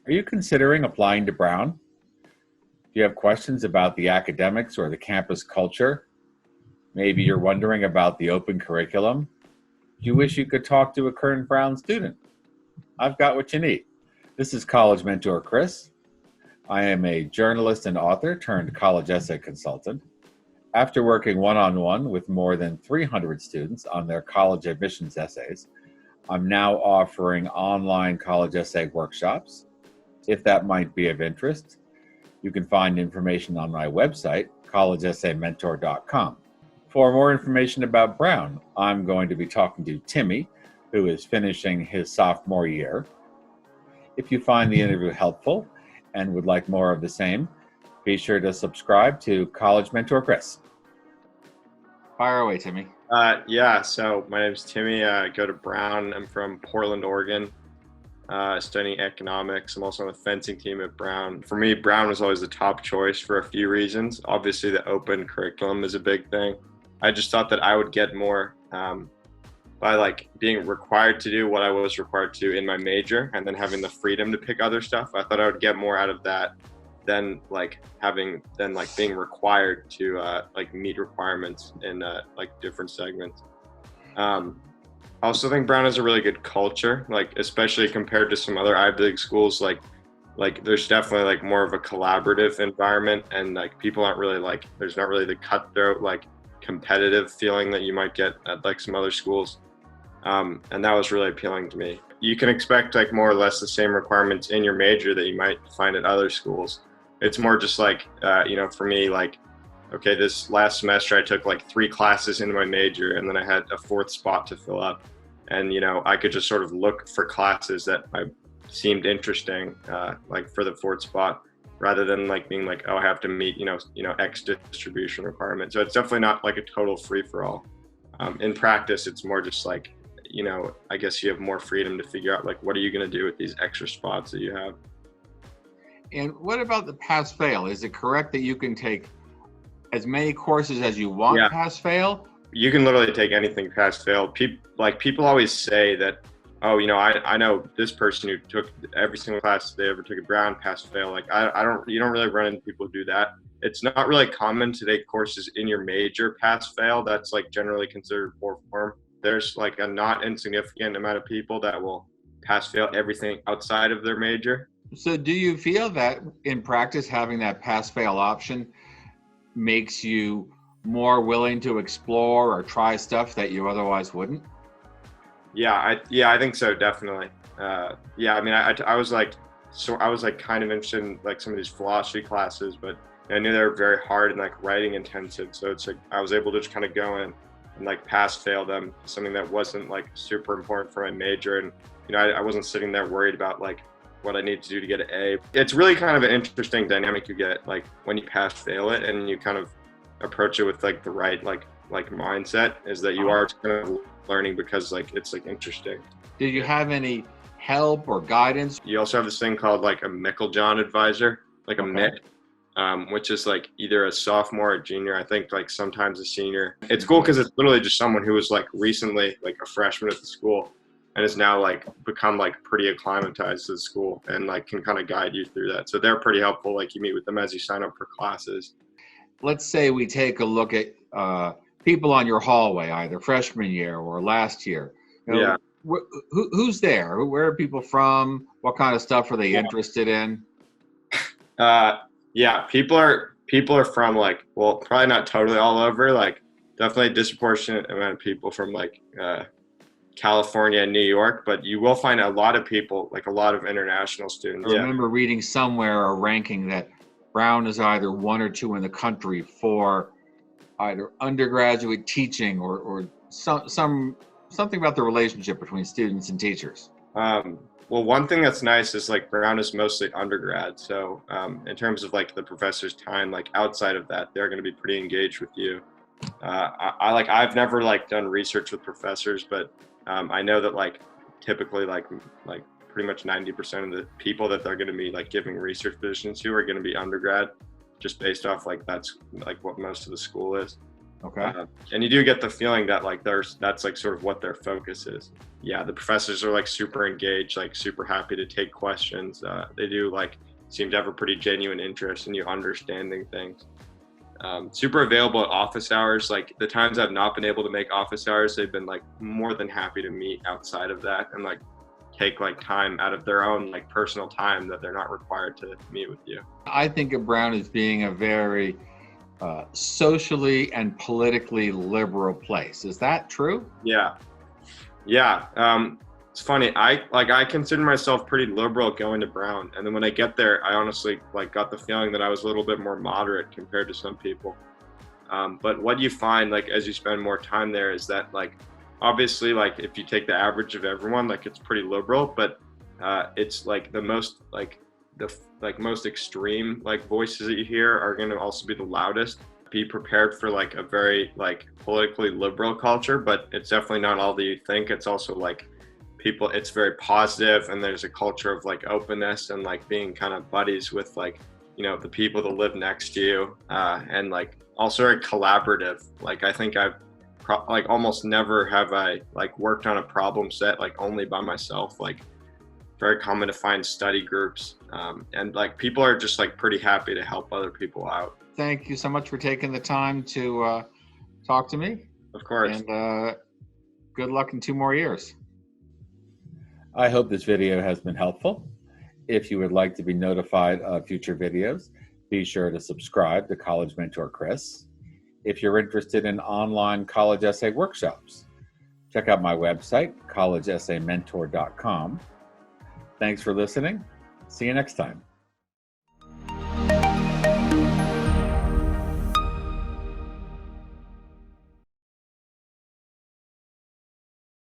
Are you considering applying to Brown? Do you have questions about the academics or the campus culture? Maybe you're wondering about the open curriculum? Do you wish you could talk to a current Brown student? I've got what you need. This is College Mentor Chris. I am a journalist and author turned college essay consultant. After working one-on-one with more than 300 students on their college admissions essays, I'm now offering online college essay workshops. If that might be of interest, you can find information on my website, collegeessaymentor.com. For more information about Brown, I'm going to be talking to Timmy, who is finishing his sophomore year. If you find the interview helpful and would like more of the same, be sure to subscribe to College Mentor Chris. Fire away, Timmy. So my name is Timmy. I go to Brown. I'm from Portland, Oregon, studying economics. I'm also on the fencing team at Brown. For me, Brown was always the top choice for a few reasons. Obviously, the open curriculum is a big thing. I just thought that I would get more by being required to do what I was required to do in my major, and then having the freedom to pick other stuff. I thought I would get more out of that than being required to meet requirements in different segments. I also think Brown has a really good culture, especially compared to some other Ivy League schools. There's definitely more of a collaborative environment, and people aren't really there's not really the cutthroat competitive feeling that you might get at some other schools. And that was really appealing to me. You can expect more or less the same requirements in your major that you might find at other schools. It's more just for me, okay, this last semester I took 3 classes into my major, and then I had a 4th spot to fill up. And, I could just sort of look for classes that I seemed interesting, for the 4th spot, rather than being oh, I have to meet, X distribution requirements. So it's definitely not a total free for all. In practice, it's more just I guess you have more freedom to figure out what are you going to do with these extra spots that you have. And what about the pass-fail? Is it correct that you can take as many courses as you want pass-fail? You can literally take anything pass-fail. People always say that, oh, I know this person who took every single class they ever took at Brown pass-fail. You don't really run into people who do that. It's not really common to take courses in your major pass-fail. That's generally considered poor form. There's a not insignificant amount of people that will pass-fail everything outside of their major. So do you feel that in practice having that pass-fail option makes you more willing to explore or try stuff that you otherwise wouldn't? I think so, definitely. I was kind of interested in some of these philosophy classes, but I knew they were very hard and writing intensive. So it's I was able to just kind of go in and pass-fail them, something that wasn't super important for my major. And I wasn't sitting there worried about what I need to do to get an A. It's really kind of an interesting dynamic you get when you pass-fail it, and you kind of approach it with the right mindset, is that you are kind of learning because it's interesting. Did you have any help or guidance? You also have this thing called a Meiklejohn advisor, a MIC, which is either a sophomore or junior. I think sometimes a senior. It's cool because it's literally just someone who was recently a freshman at the school and is now become pretty acclimatized to the school and can kind of guide you through that. So they're pretty helpful. You meet with them as you sign up for classes. Let's say we take a look at people on your hallway, either freshman year or last year. Who's there? Where are people from? What kind of stuff are they interested in? People are from probably not totally all over, definitely a disproportionate amount of people from California and New York, but you will find a lot of people, a lot of international students. I remember reading somewhere a ranking that Brown is either 1 or 2 in the country for either undergraduate teaching or something about the relationship between students and teachers. Well, one thing that's nice is Brown is mostly undergrad. So in terms of the professor's time, outside of that, they're going to be pretty engaged with you. I've never done research with professors, but I know that typically pretty much 90% of the people that they're going to be giving research positions to are going to be undergrad, just based off that's what most of the school is. Okay. And you do get the feeling that like that's like sort of what their focus is. Yeah, the professors are like super engaged, like super happy to take questions. They do like seem to have a pretty genuine interest in you understanding things. Super available at office hours. Like the times I've not been able to make office hours, they've been like more than happy to meet outside of that and like take like time out of their own like personal time that they're not required to meet with you. I think of Brown as being a very socially and politically liberal place. Is that true? Yeah. It's funny. I consider myself pretty liberal going to Brown, and then when I get there, I honestly like got the feeling that I was a little bit more moderate compared to some people. But what you find like as you spend more time there is that like obviously like if you take the average of everyone, like it's pretty liberal, but it's like the most like the like most extreme like voices that you hear are going to also be the loudest. Be prepared for like a very like politically liberal culture, but it's definitely not all that you think. It's also like people, it's very positive, and there's a culture of like openness and like being kind of buddies with like, you know, the people that live next to you, and like also very collaborative. Like I think I've like almost never have I like worked on a problem set like only by myself. Like very common to find study groups, and like people are just like pretty happy to help other people out. Thank you so much for taking the time to talk to me. Of course. And good luck in 2 more years. I hope this video has been helpful. If you would like to be notified of future videos, be sure to subscribe to College Mentor Chris. If you're interested in online college essay workshops, check out my website, collegeessaymentor.com. Thanks for listening. See you next time.